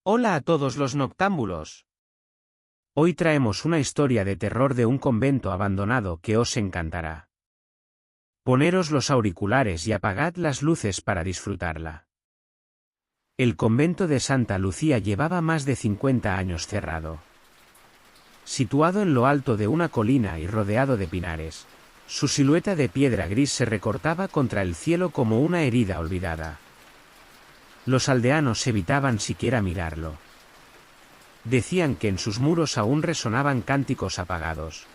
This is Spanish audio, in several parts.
Hola a todos los noctámbulos. Hoy traemos una historia de terror de un convento abandonado que os encantará. Poneros los auriculares y apagad las luces para disfrutarla. El convento de Santa Lucía llevaba más de 50 años cerrado. Situado en lo alto de una colina y rodeado de pinares, su silueta de piedra gris se recortaba contra el cielo como una herida olvidada. Los aldeanos evitaban siquiera mirarlo. Decían que en sus muros aún resonaban cánticos apagados,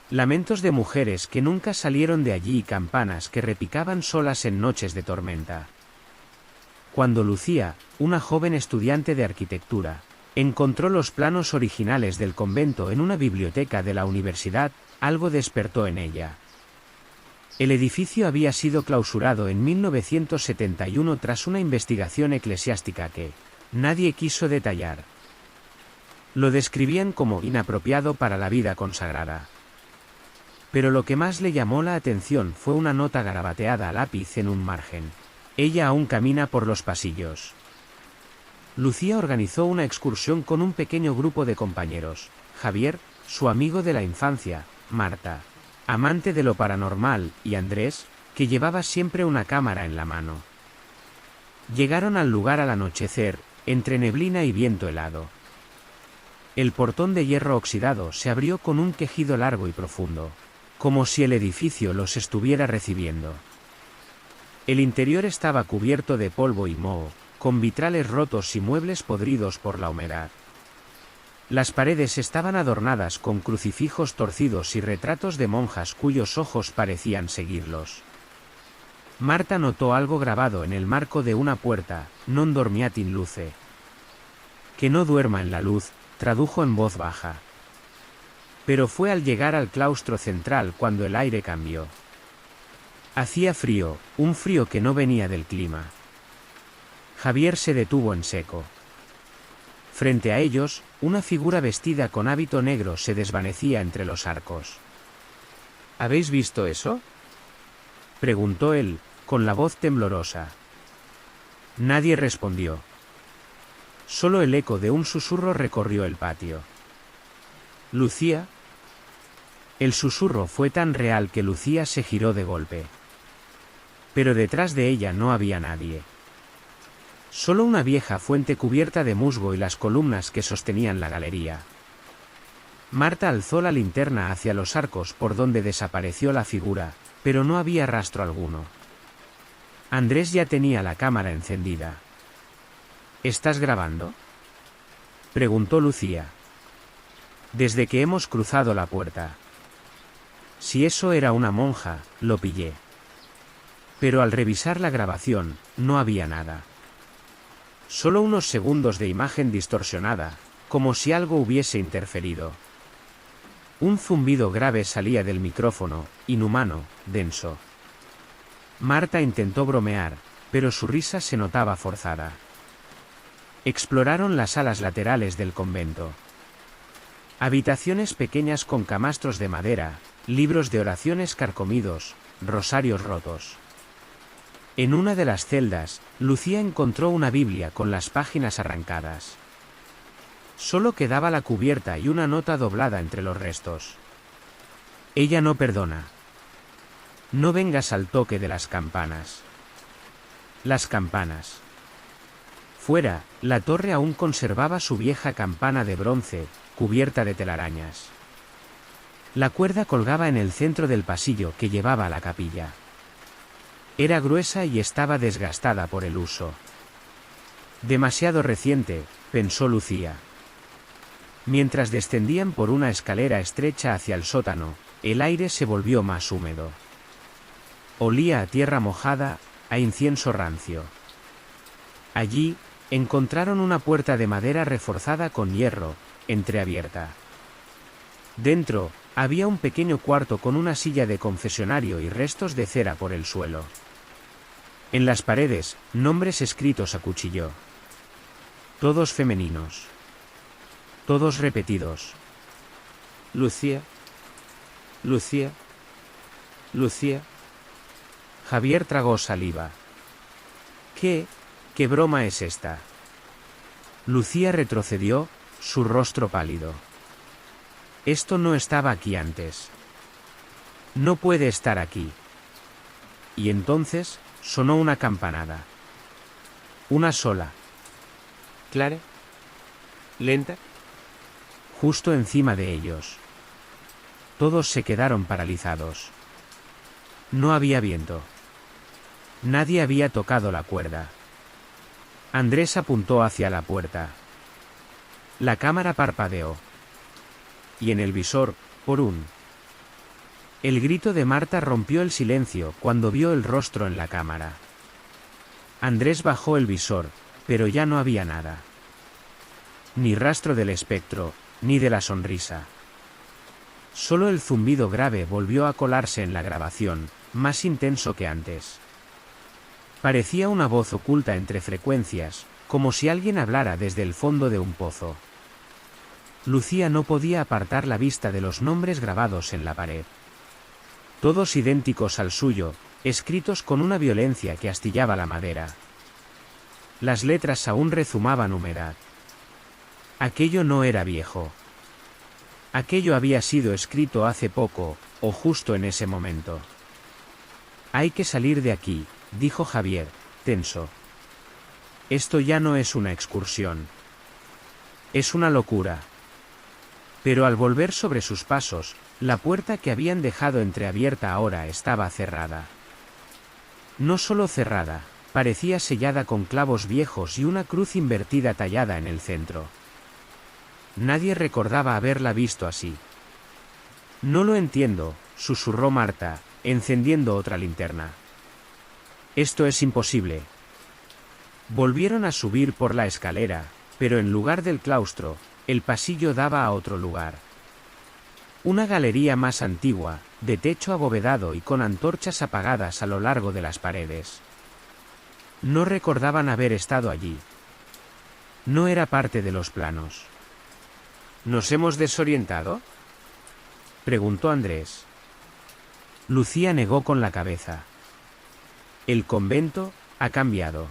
lamentos de mujeres que nunca salieron de allí y campanas que repicaban solas en noches de tormenta. Cuando Lucía, una joven estudiante de arquitectura, encontró los planos originales del convento en una biblioteca de la universidad, algo despertó en ella. El edificio había sido clausurado en 1971 tras una investigación eclesiástica que nadie quiso detallar. Lo describían como inapropiado para la vida consagrada. Pero lo que más le llamó la atención fue una nota garabateada a lápiz en un margen. Ella aún camina por los pasillos. Lucía organizó una excursión con un pequeño grupo de compañeros: Javier, su amigo de la infancia; Marta, amante de lo paranormal; y Andrés, que llevaba siempre una cámara en la mano. Llegaron al lugar al anochecer, entre neblina y viento helado. El portón de hierro oxidado se abrió con un quejido largo y profundo, como si el edificio los estuviera recibiendo. El interior estaba cubierto de polvo y moho, con vitrales rotos y muebles podridos por la humedad. Las paredes estaban adornadas con crucifijos torcidos y retratos de monjas cuyos ojos parecían seguirlos. Marta notó algo grabado en el marco de una puerta: non dormiat in luce. Que no duerma en la luz, tradujo en voz baja. Pero fue al llegar al claustro central cuando el aire cambió. Hacía frío, un frío que no venía del clima. Javier se detuvo en seco. Frente a ellos, una figura vestida con hábito negro se desvanecía entre los arcos. ¿Habéis visto eso?, preguntó él, con la voz temblorosa. Nadie respondió. Solo el eco de un susurro recorrió el patio. ¿Lucía? El susurro fue tan real que Lucía se giró de golpe. Pero detrás de ella no había nadie. Solo una vieja fuente cubierta de musgo y las columnas que sostenían la galería. Marta alzó la linterna hacia los arcos por donde desapareció la figura, pero no había rastro alguno. Andrés ya tenía la cámara encendida. ¿Estás grabando?, preguntó Lucía. Desde que hemos cruzado la puerta. Si eso era una monja, lo pillé. Pero al revisar la grabación, no había nada. Solo unos segundos de imagen distorsionada, como si algo hubiese interferido. Un zumbido grave salía del micrófono, inhumano, denso. Marta intentó bromear, pero su risa se notaba forzada. Exploraron las salas laterales del convento. Habitaciones pequeñas con camastros de madera, libros de oraciones carcomidos, rosarios rotos. En una de las celdas, Lucía encontró una Biblia con las páginas arrancadas. Solo quedaba la cubierta y una nota doblada entre los restos. Ella no perdona. No vengas al toque de las campanas. Las campanas. Fuera, la torre aún conservaba su vieja campana de bronce, cubierta de telarañas. La cuerda colgaba en el centro del pasillo que llevaba a la capilla. Era gruesa y estaba desgastada por el uso. Demasiado reciente, pensó Lucía. Mientras descendían por una escalera estrecha hacia el sótano, el aire se volvió más húmedo. Olía a tierra mojada, a incienso rancio. Allí, encontraron una puerta de madera reforzada con hierro, entreabierta. Dentro, había un pequeño cuarto con una silla de confesionario y restos de cera por el suelo. En las paredes, nombres escritos a cuchillo. Todos femeninos. Todos repetidos. Lucía. Lucía. Lucía. Javier tragó saliva. ¿Qué broma es esta? Lucía retrocedió, su rostro pálido. Esto no estaba aquí antes. No puede estar aquí. Y entonces, sonó una campanada. Una sola. ¿Clara? ¿Lenta? Justo encima de ellos. Todos se quedaron paralizados. No había viento. Nadie había tocado la cuerda. Andrés apuntó hacia la puerta. La cámara parpadeó. Y en el visor, El grito de Marta rompió el silencio cuando vio el rostro en la cámara. Andrés bajó el visor, pero ya no había nada. Ni rastro del espectro, ni de la sonrisa. Solo el zumbido grave volvió a colarse en la grabación, más intenso que antes. Parecía una voz oculta entre frecuencias, como si alguien hablara desde el fondo de un pozo. Lucía no podía apartar la vista de los nombres grabados en la pared. Todos idénticos al suyo, escritos con una violencia que astillaba la madera. Las letras aún rezumaban humedad. Aquello no era viejo. Aquello había sido escrito hace poco, o justo en ese momento. Hay que salir de aquí, dijo Javier, tenso. Esto ya no es una excursión. Es una locura. Pero al volver sobre sus pasos, la puerta que habían dejado entreabierta ahora estaba cerrada. No solo cerrada, parecía sellada con clavos viejos y una cruz invertida tallada en el centro. Nadie recordaba haberla visto así. No lo entiendo, susurró Marta, encendiendo otra linterna. Esto es imposible. Volvieron a subir por la escalera, pero en lugar del claustro, el pasillo daba a otro lugar. Una galería más antigua, de techo abovedado y con antorchas apagadas a lo largo de las paredes. No recordaban haber estado allí. No era parte de los planos. ¿Nos hemos desorientado?, preguntó Andrés. Lucía negó con la cabeza. El convento ha cambiado.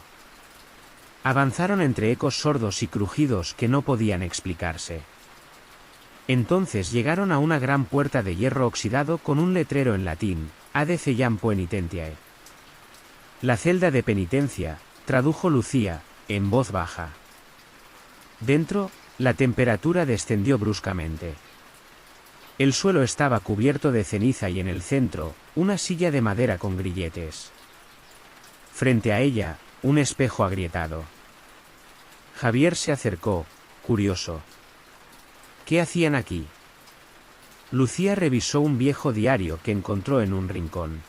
Avanzaron entre ecos sordos y crujidos que no podían explicarse. Entonces llegaron a una gran puerta de hierro oxidado con un letrero en latín, Ad Cellam Poenitentiae. La celda de penitencia, tradujo Lucía, en voz baja. Dentro, la temperatura descendió bruscamente. El suelo estaba cubierto de ceniza y en el centro, una silla de madera con grilletes. Frente a ella, un espejo agrietado. Javier se acercó, curioso. ¿Qué hacían aquí? Lucía revisó un viejo diario que encontró en un rincón.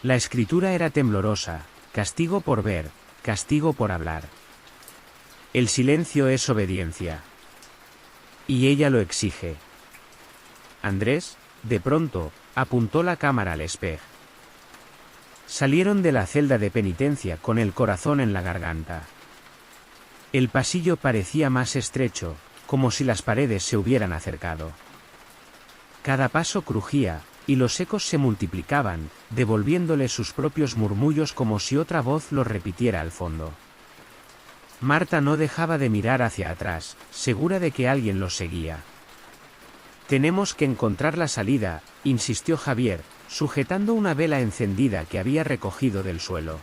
La escritura era temblorosa, castigo por ver, castigo por hablar. El silencio es obediencia. Y ella lo exige. Andrés, de pronto, apuntó la cámara al espejo. Salieron de la celda de penitencia con el corazón en la garganta. El pasillo parecía más estrecho, como si las paredes se hubieran acercado. Cada paso crujía, y los ecos se multiplicaban, devolviéndole sus propios murmullos como si otra voz los repitiera al fondo. Marta no dejaba de mirar hacia atrás, segura de que alguien los seguía. Tenemos que encontrar la salida, insistió Javier, sujetando una vela encendida que había recogido del suelo.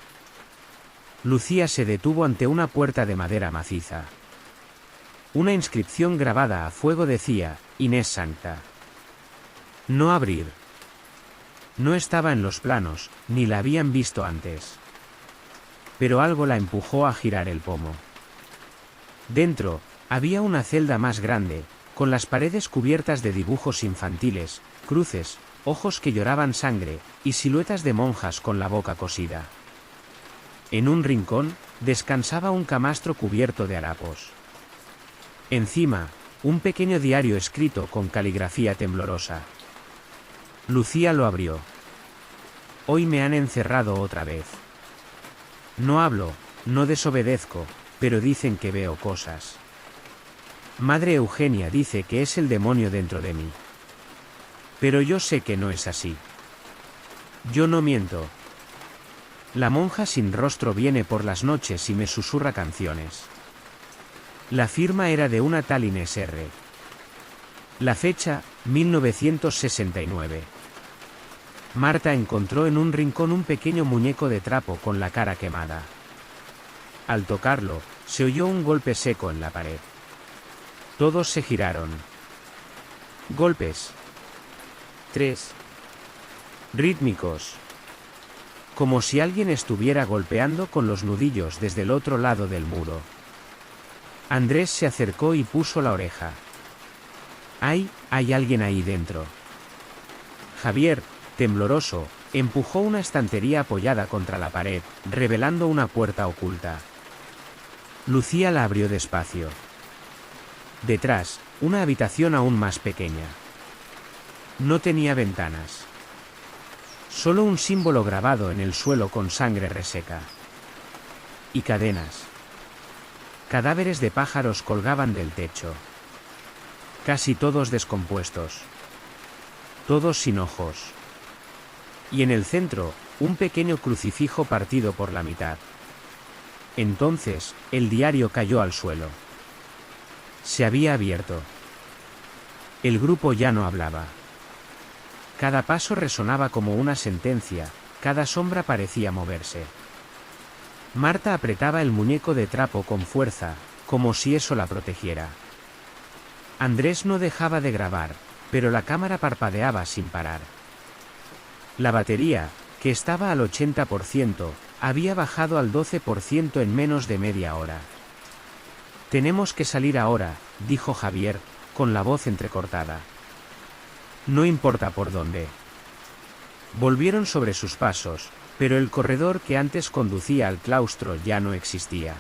Lucía se detuvo ante una puerta de madera maciza. Una inscripción grabada a fuego decía, Inés Sancta. No abrir. No estaba en los planos, ni la habían visto antes. Pero algo la empujó a girar el pomo. Dentro, había una celda más grande, con las paredes cubiertas de dibujos infantiles, cruces, ojos que lloraban sangre, y siluetas de monjas con la boca cosida. En un rincón, descansaba un camastro cubierto de harapos. Encima, un pequeño diario escrito con caligrafía temblorosa. Lucía lo abrió. Hoy me han encerrado otra vez. No hablo, no desobedezco, pero dicen que veo cosas. Madre Eugenia dice que es el demonio dentro de mí. Pero yo sé que no es así. Yo no miento. La monja sin rostro viene por las noches y me susurra canciones. La firma era de una tal Inés R. La fecha, 1969. Marta encontró en un rincón un pequeño muñeco de trapo con la cara quemada. Al tocarlo, se oyó un golpe seco en la pared. Todos se giraron. Golpes. 3. Rítmicos. Como si alguien estuviera golpeando con los nudillos desde el otro lado del muro. Andrés se acercó y puso la oreja. Hay alguien ahí dentro. Javier, tembloroso, empujó una estantería apoyada contra la pared, revelando una puerta oculta. Lucía la abrió despacio. Detrás, una habitación aún más pequeña. No tenía ventanas. Solo un símbolo grabado en el suelo con sangre reseca. Y cadenas. Cadáveres de pájaros colgaban del techo. Casi todos descompuestos. Todos sin ojos. Y en el centro, un pequeño crucifijo partido por la mitad. Entonces, el diario cayó al suelo. Se había abierto. El grupo ya no hablaba. Cada paso resonaba como una sentencia, cada sombra parecía moverse. Marta apretaba el muñeco de trapo con fuerza, como si eso la protegiera. Andrés no dejaba de grabar, pero la cámara parpadeaba sin parar. La batería, que estaba al 80%, había bajado al 12% en menos de media hora. Tenemos que salir ahora, dijo Javier, con la voz entrecortada. No importa por dónde. Volvieron sobre sus pasos, pero el corredor que antes conducía al claustro ya no existía.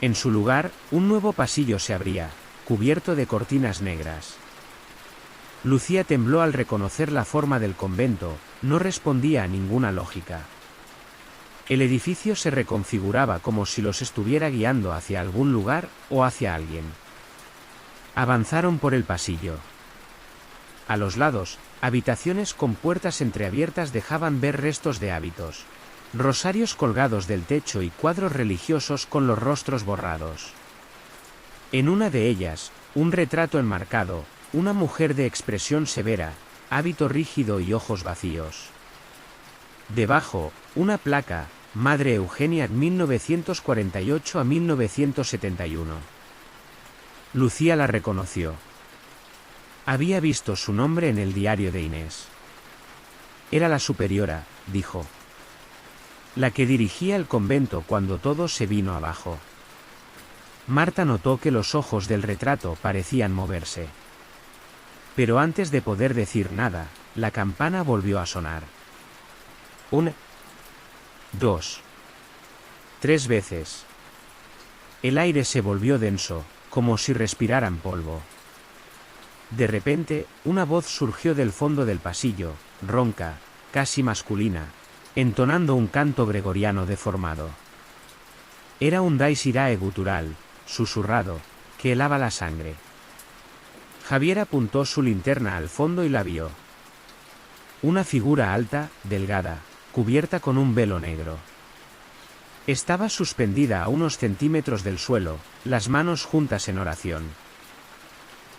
En su lugar, un nuevo pasillo se abría, cubierto de cortinas negras. Lucía tembló al reconocer la forma del convento, no respondía a ninguna lógica. El edificio se reconfiguraba como si los estuviera guiando hacia algún lugar o hacia alguien. Avanzaron por el pasillo. A los lados, habitaciones con puertas entreabiertas dejaban ver restos de hábitos, rosarios colgados del techo y cuadros religiosos con los rostros borrados. En una de ellas, un retrato enmarcado, una mujer de expresión severa, hábito rígido y ojos vacíos. Debajo, una placa, Madre Eugenia 1948 a 1971. Lucía la reconoció. Había visto su nombre en el diario de Inés. Era la superiora, dijo. La que dirigía el convento cuando todo se vino abajo. Marta notó que los ojos del retrato parecían moverse. Pero antes de poder decir nada, la campana volvió a sonar. 1, 2, 3 veces. El aire se volvió denso, como si respiraran polvo. De repente, una voz surgió del fondo del pasillo, ronca, casi masculina, entonando un canto gregoriano deformado. Era un Dies Irae gutural, susurrado, que helaba la sangre. Javier apuntó su linterna al fondo y la vio. Una figura alta, delgada, cubierta con un velo negro. Estaba suspendida a unos centímetros del suelo, las manos juntas en oración.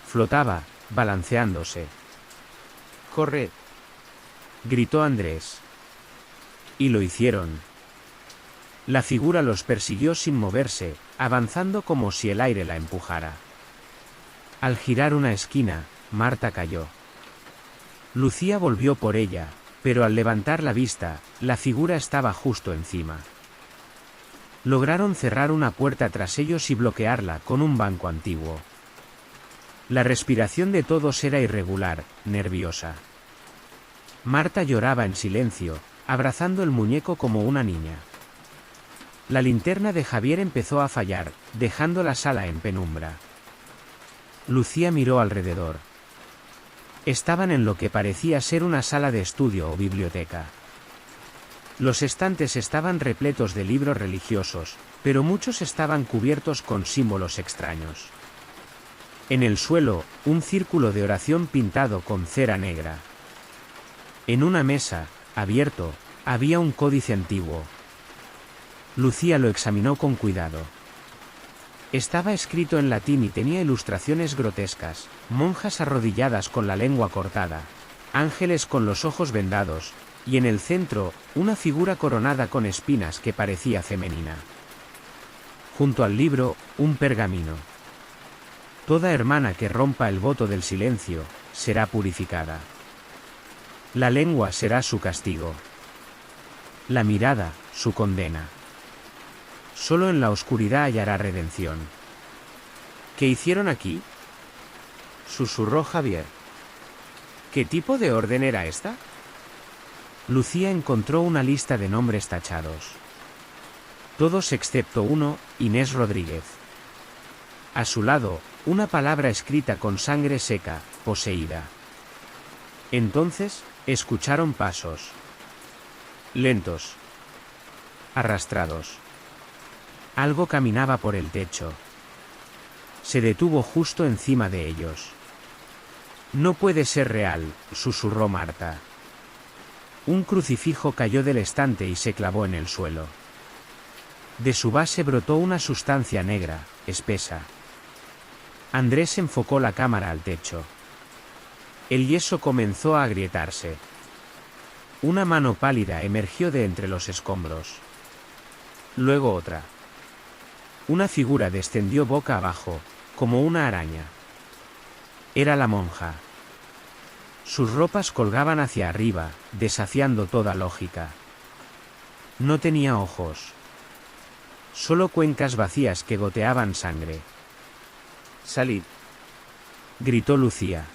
Flotaba, balanceándose. «¡Corred!», gritó Andrés. Y lo hicieron. La figura los persiguió sin moverse, avanzando como si el aire la empujara. Al girar una esquina, Marta cayó. Lucía volvió por ella, pero al levantar la vista, la figura estaba justo encima. Lograron cerrar una puerta tras ellos y bloquearla con un banco antiguo. La respiración de todos era irregular, nerviosa. Marta lloraba en silencio, abrazando el muñeco como una niña. La linterna de Javier empezó a fallar, dejando la sala en penumbra. Lucía miró alrededor. Estaban en lo que parecía ser una sala de estudio o biblioteca. Los estantes estaban repletos de libros religiosos, pero muchos estaban cubiertos con símbolos extraños. En el suelo, un círculo de oración pintado con cera negra. En una mesa, abierto, había un códice antiguo. Lucía lo examinó con cuidado. Estaba escrito en latín y tenía ilustraciones grotescas, monjas arrodilladas con la lengua cortada, ángeles con los ojos vendados, y en el centro, una figura coronada con espinas que parecía femenina. Junto al libro, un pergamino. Toda hermana que rompa el voto del silencio, será purificada. La lengua será su castigo. La mirada, su condena. Solo en la oscuridad hallará redención. ¿Qué hicieron aquí?, susurró Javier. ¿Qué tipo de orden era esta? Lucía encontró una lista de nombres tachados. Todos excepto uno, Inés Rodríguez. A su lado, una palabra escrita con sangre seca, poseída. Entonces, escucharon pasos. Lentos. Arrastrados. Algo caminaba por el techo. Se detuvo justo encima de ellos. No puede ser real, susurró Marta. Un crucifijo cayó del estante y se clavó en el suelo. De su base brotó una sustancia negra, espesa. Andrés enfocó la cámara al techo. El yeso comenzó a agrietarse. Una mano pálida emergió de entre los escombros. Luego otra. Una figura descendió boca abajo, como una araña. Era la monja. Sus ropas colgaban hacia arriba, desafiando toda lógica. No tenía ojos. Solo cuencas vacías que goteaban sangre. «Salid», gritó Lucía.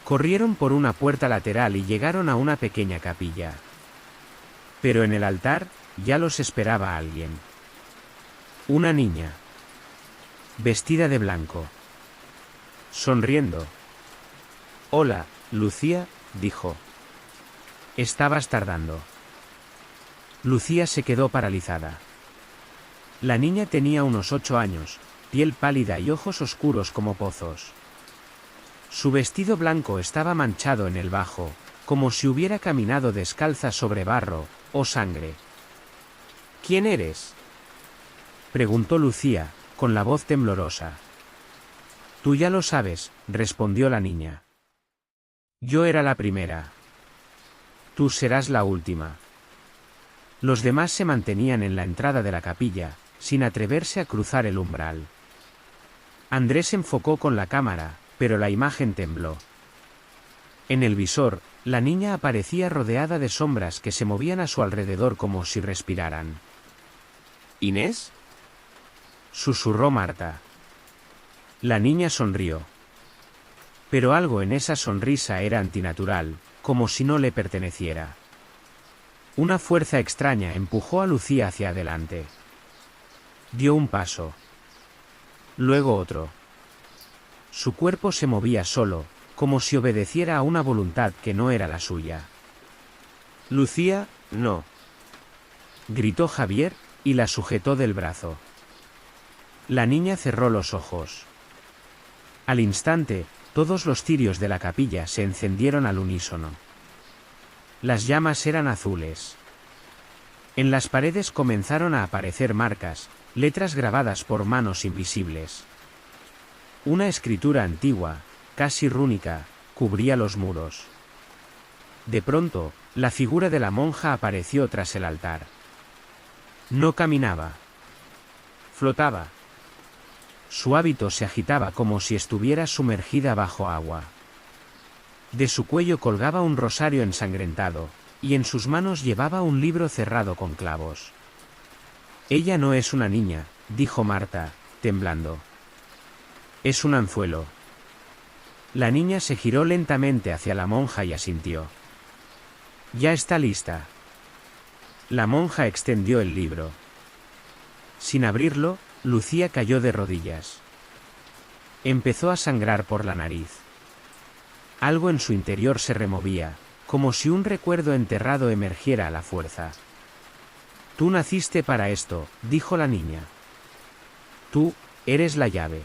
Corrieron por una puerta lateral y llegaron a una pequeña capilla. Pero en el altar, ya los esperaba alguien. Una niña. Vestida de blanco. Sonriendo. «Hola, Lucía», dijo. «Estabas tardando». Lucía se quedó paralizada. La niña tenía unos 8 años, piel pálida y ojos oscuros como pozos. Su vestido blanco estaba manchado en el bajo, como si hubiera caminado descalza sobre barro o sangre. «¿Quién eres?», preguntó Lucía, con la voz temblorosa. «Tú ya lo sabes», respondió la niña. «Yo era la primera. Tú serás la última». Los demás se mantenían en la entrada de la capilla, sin atreverse a cruzar el umbral. Andrés enfocó con la cámara, pero la imagen tembló. En el visor, la niña aparecía rodeada de sombras que se movían a su alrededor como si respiraran. «¿Inés?», susurró Marta. La niña sonrió. Pero algo en esa sonrisa era antinatural, como si no le perteneciera. Una fuerza extraña empujó a Lucía hacia adelante. Dio un paso. Luego otro. Su cuerpo se movía solo, como si obedeciera a una voluntad que no era la suya. «Lucía, no», gritó Javier, y la sujetó del brazo. La niña cerró los ojos. Al instante, todos los cirios de la capilla se encendieron al unísono. Las llamas eran azules. En las paredes comenzaron a aparecer marcas, letras grabadas por manos invisibles. Una escritura antigua, casi rúnica, cubría los muros. De pronto, la figura de la monja apareció tras el altar. No caminaba. Flotaba. Su hábito se agitaba como si estuviera sumergida bajo agua. De su cuello colgaba un rosario ensangrentado, y en sus manos llevaba un libro cerrado con clavos. «Ella no es una niña», dijo Marta, temblando. «Es un anzuelo». La niña se giró lentamente hacia la monja y asintió. «Ya está lista». La monja extendió el libro. Sin abrirlo, Lucía cayó de rodillas. Empezó a sangrar por la nariz. Algo en su interior se removía, como si un recuerdo enterrado emergiera a la fuerza. «Tú naciste para esto», dijo la niña. «Tú, eres la llave».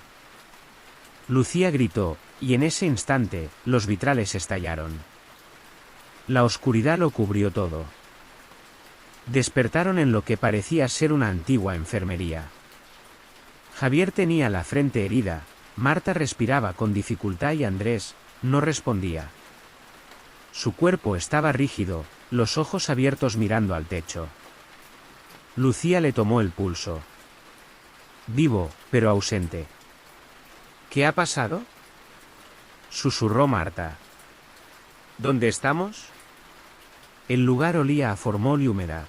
Lucía gritó, y en ese instante, los vitrales estallaron. La oscuridad lo cubrió todo. Despertaron en lo que parecía ser una antigua enfermería. Javier tenía la frente herida, Marta respiraba con dificultad y Andrés no respondía. Su cuerpo estaba rígido, los ojos abiertos mirando al techo. Lucía le tomó el pulso. Vivo, pero ausente. ¿Qué ha pasado? Susurró Marta. ¿Dónde estamos? El lugar olía a formol y humedad.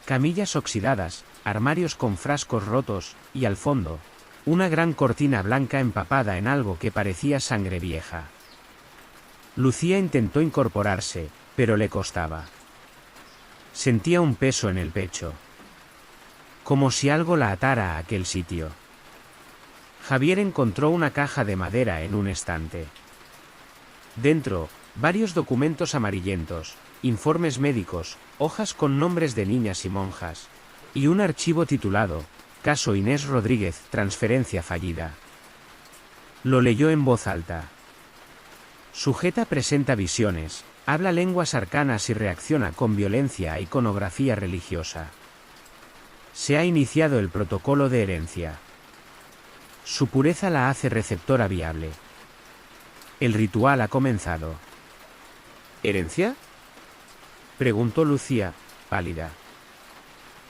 Camillas oxidadas, armarios con frascos rotos, y al fondo, una gran cortina blanca empapada en algo que parecía sangre vieja. Lucía intentó incorporarse, pero le costaba. Sentía un peso en el pecho. Como si algo la atara a aquel sitio. Javier encontró una caja de madera en un estante. Dentro, varios documentos amarillentos, informes médicos, hojas con nombres de niñas y monjas, y un archivo titulado Caso Inés Rodríguez, transferencia fallida. Lo leyó en voz alta. Sujeta presenta visiones, habla lenguas arcanas y reacciona con violencia a iconografía religiosa. Se ha iniciado el protocolo de herencia. Su pureza la hace receptora viable. El ritual ha comenzado. ¿Herencia? Preguntó Lucía, pálida.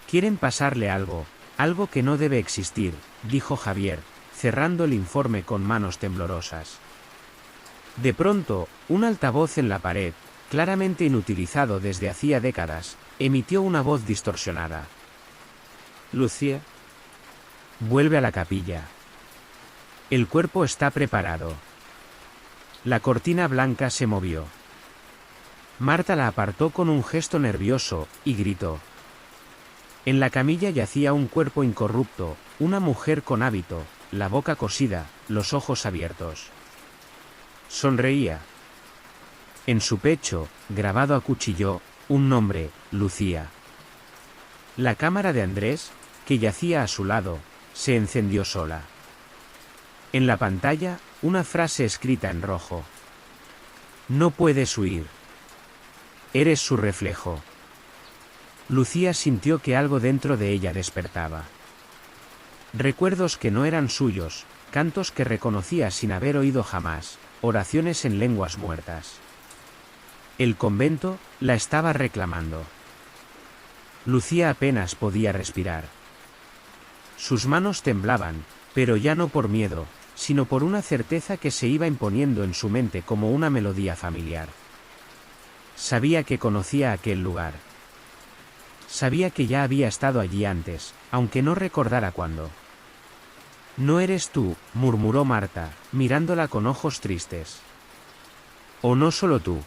Quieren pasarle algo, algo que no debe existir, dijo Javier, cerrando el informe con manos temblorosas. De pronto, un altavoz en la pared, claramente inutilizado desde hacía décadas, emitió una voz distorsionada. Lucía. Vuelve a la capilla. El cuerpo está preparado. La cortina blanca se movió. Marta la apartó con un gesto nervioso, y gritó. En la camilla yacía un cuerpo incorrupto, una mujer con hábito, la boca cosida, los ojos abiertos. Sonreía. En su pecho, grabado a cuchillo, un nombre, Lucía. La cámara de Andrés, que yacía a su lado, se encendió sola. En la pantalla, una frase escrita en rojo. No puedes huir. Eres su reflejo. Lucía sintió que algo dentro de ella despertaba. Recuerdos que no eran suyos, cantos que reconocía sin haber oído jamás, oraciones en lenguas muertas. El convento la estaba reclamando. Lucía apenas podía respirar. Sus manos temblaban, pero ya no por miedo, sino por una certeza que se iba imponiendo en su mente como una melodía familiar. Sabía que conocía aquel lugar. Sabía que ya había estado allí antes, aunque no recordara cuándo. No eres tú, murmuró Marta, mirándola con ojos tristes. O no solo tú.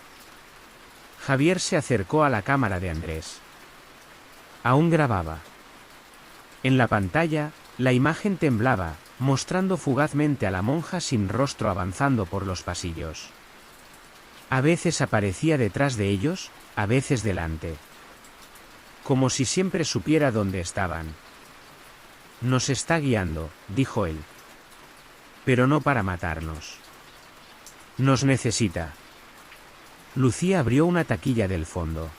Javier se acercó a la cámara de Andrés. Aún grababa. En la pantalla, la imagen temblaba, mostrando fugazmente a la monja sin rostro avanzando por los pasillos. A veces aparecía detrás de ellos, a veces delante. Como si siempre supiera dónde estaban. Nos está guiando, dijo él. Pero no para matarnos. Nos necesita. Lucía abrió una taquilla del fondo.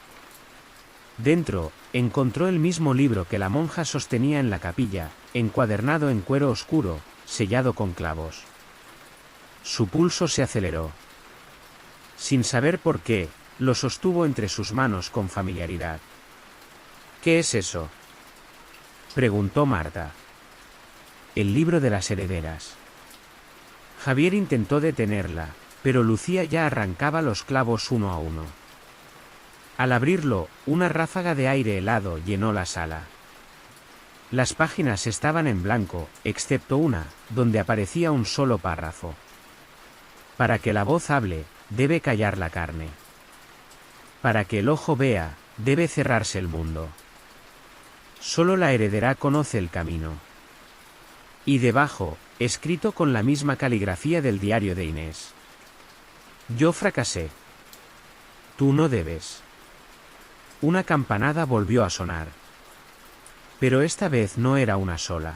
Dentro, encontró el mismo libro que la monja sostenía en la capilla, encuadernado en cuero oscuro, sellado con clavos. Su pulso se aceleró. Sin saber por qué, lo sostuvo entre sus manos con familiaridad. ¿Qué es eso?, preguntó Marta. El libro de las herederas. Javier intentó detenerla, pero Lucía ya arrancaba los clavos uno a uno. Al abrirlo, una ráfaga de aire helado llenó la sala. Las páginas estaban en blanco, excepto una, donde aparecía un solo párrafo. Para que la voz hable, debe callar la carne. Para que el ojo vea, debe cerrarse el mundo. Solo la heredera conoce el camino. Y debajo, escrito con la misma caligrafía del diario de Inés. Yo fracasé. Tú no debes. Una campanada volvió a sonar. Pero esta vez no era una sola.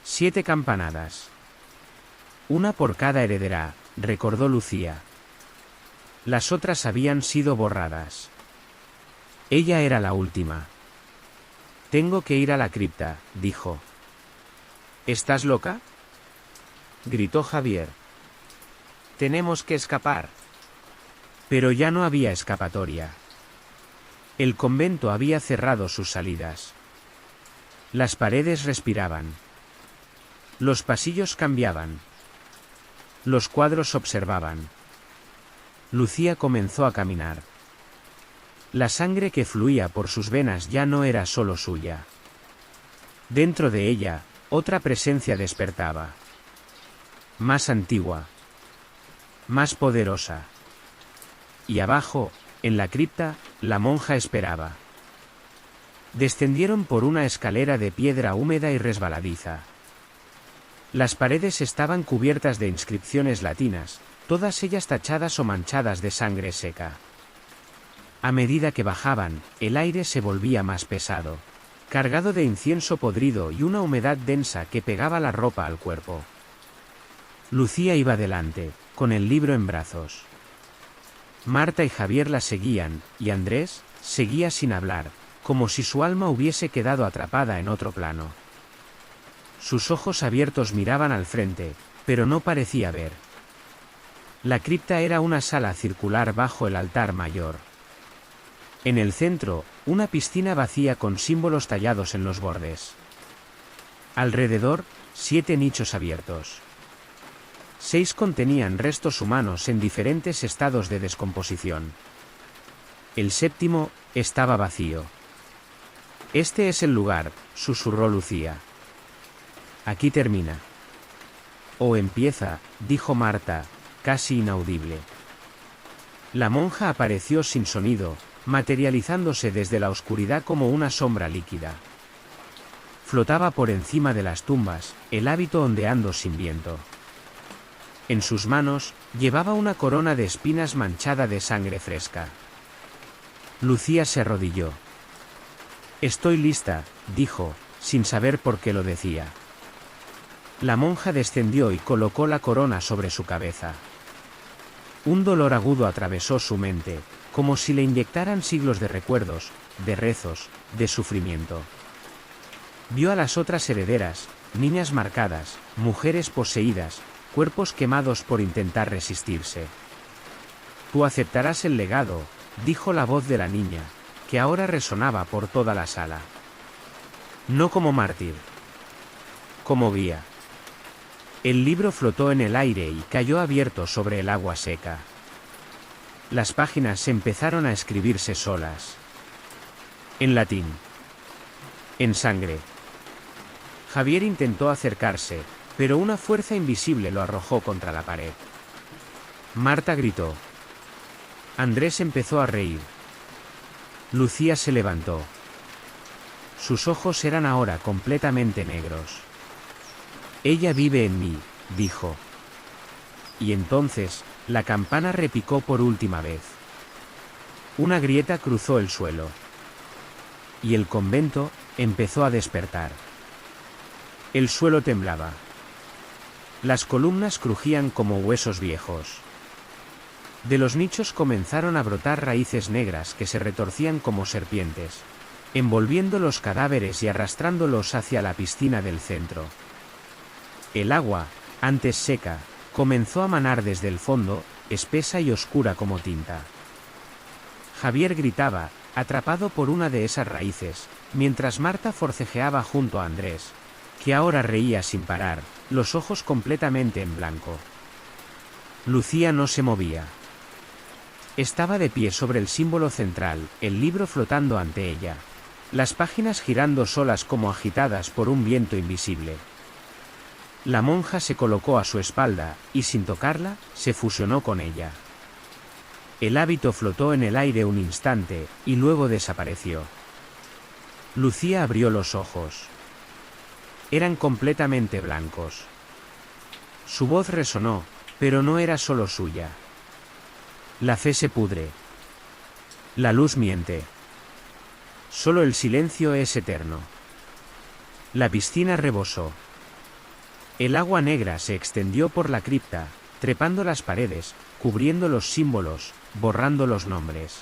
7 campanadas. Una por cada heredera, recordó Lucía. Las otras habían sido borradas. Ella era la última. Tengo que ir a la cripta, dijo. ¿Estás loca?, gritó Javier. Tenemos que escapar. Pero ya no había escapatoria. El convento había cerrado sus salidas. Las paredes respiraban. Los pasillos cambiaban. Los cuadros observaban. Lucía comenzó a caminar. La sangre que fluía por sus venas ya no era solo suya. Dentro de ella, otra presencia despertaba. Más antigua. Más poderosa. Y abajo, en la cripta, la monja esperaba. Descendieron por una escalera de piedra húmeda y resbaladiza. Las paredes estaban cubiertas de inscripciones latinas, todas ellas tachadas o manchadas de sangre seca. A medida que bajaban, el aire se volvía más pesado, cargado de incienso podrido y una humedad densa que pegaba la ropa al cuerpo. Lucía iba delante, con el libro en brazos. Marta y Javier la seguían, y Andrés seguía sin hablar, como si su alma hubiese quedado atrapada en otro plano. Sus ojos abiertos miraban al frente, pero no parecía ver. La cripta era una sala circular bajo el altar mayor. En el centro, una piscina vacía con símbolos tallados en los bordes. Alrededor, 7 nichos abiertos. 6 contenían restos humanos en diferentes estados de descomposición. El 7º estaba vacío. «Este es el lugar», susurró Lucía. «Aquí termina». «O empieza», dijo Marta, casi inaudible. La monja apareció sin sonido, materializándose desde la oscuridad como una sombra líquida. Flotaba por encima de las tumbas, el hábito ondeando sin viento. En sus manos, llevaba una corona de espinas manchada de sangre fresca. Lucía se arrodilló. «Estoy lista», dijo, sin saber por qué lo decía. La monja descendió y colocó la corona sobre su cabeza. Un dolor agudo atravesó su mente, como si le inyectaran siglos de recuerdos, de rezos, de sufrimiento. Vio a las otras herederas, niñas marcadas, mujeres poseídas, cuerpos quemados por intentar resistirse. «Tú aceptarás el legado», dijo la voz de la niña, que ahora resonaba por toda la sala. «No como mártir. Como guía». El libro flotó en el aire y cayó abierto sobre el agua seca. Las páginas empezaron a escribirse solas. En latín. En sangre. Javier intentó acercarse, pero una fuerza invisible lo arrojó contra la pared. Marta gritó. Andrés empezó a reír. Lucía se levantó. Sus ojos eran ahora completamente negros. «Ella vive en mí», dijo. Y entonces, la campana repicó por última vez. Una grieta cruzó el suelo. Y el convento empezó a despertar. El suelo temblaba. Las columnas crujían como huesos viejos. De los nichos comenzaron a brotar raíces negras que se retorcían como serpientes, envolviendo los cadáveres y arrastrándolos hacia la piscina del centro. El agua, antes seca, comenzó a manar desde el fondo, espesa y oscura como tinta. Javier gritaba, atrapado por una de esas raíces, mientras Marta forcejeaba junto a Andrés, que ahora reía sin parar, los ojos completamente en blanco. Lucía no se movía. Estaba de pie sobre el símbolo central, el libro flotando ante ella, las páginas girando solas como agitadas por un viento invisible. La monja se colocó a su espalda, y sin tocarla, se fusionó con ella. El hábito flotó en el aire un instante, y luego desapareció. Lucía abrió los ojos. Eran completamente blancos. Su voz resonó, pero no era solo suya. La fe se pudre. La luz miente. Solo el silencio es eterno. La piscina rebosó. El agua negra se extendió por la cripta, trepando las paredes, cubriendo los símbolos, borrando los nombres.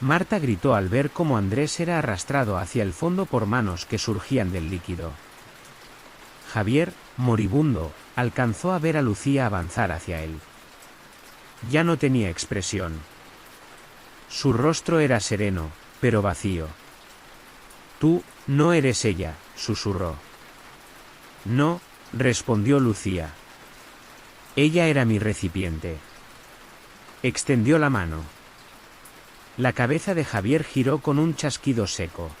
Marta gritó al ver cómo Andrés era arrastrado hacia el fondo por manos que surgían del líquido. Javier, moribundo, alcanzó a ver a Lucía avanzar hacia él. Ya no tenía expresión. Su rostro era sereno, pero vacío. «Tú, no eres ella», susurró. «No», respondió Lucía. «Ella era mi recipiente». Extendió la mano. La cabeza de Javier giró con un chasquido seco.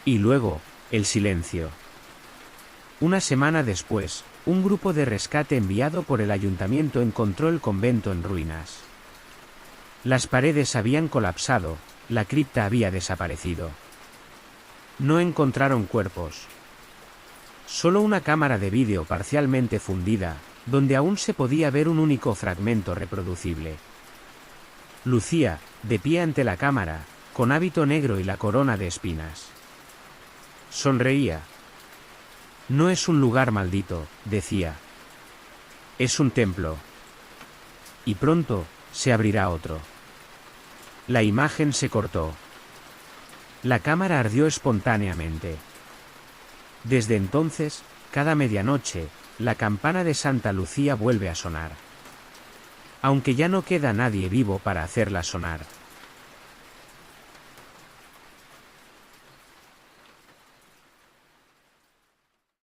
Y luego, el silencio. Una semana después, un grupo de rescate enviado por el ayuntamiento encontró el convento en ruinas. Las paredes habían colapsado, la cripta había desaparecido. No encontraron cuerpos. Solo una cámara de vídeo parcialmente fundida, donde aún se podía ver un único fragmento reproducible. Lucía, de pie ante la cámara, con hábito negro y la corona de espinas. Sonreía. «No es un lugar maldito», decía. «Es un templo. Y pronto, se abrirá otro». La imagen se cortó. La cámara ardió espontáneamente. Desde entonces, cada medianoche, la campana de Santa Lucía vuelve a sonar. Aunque ya no queda nadie vivo para hacerla sonar.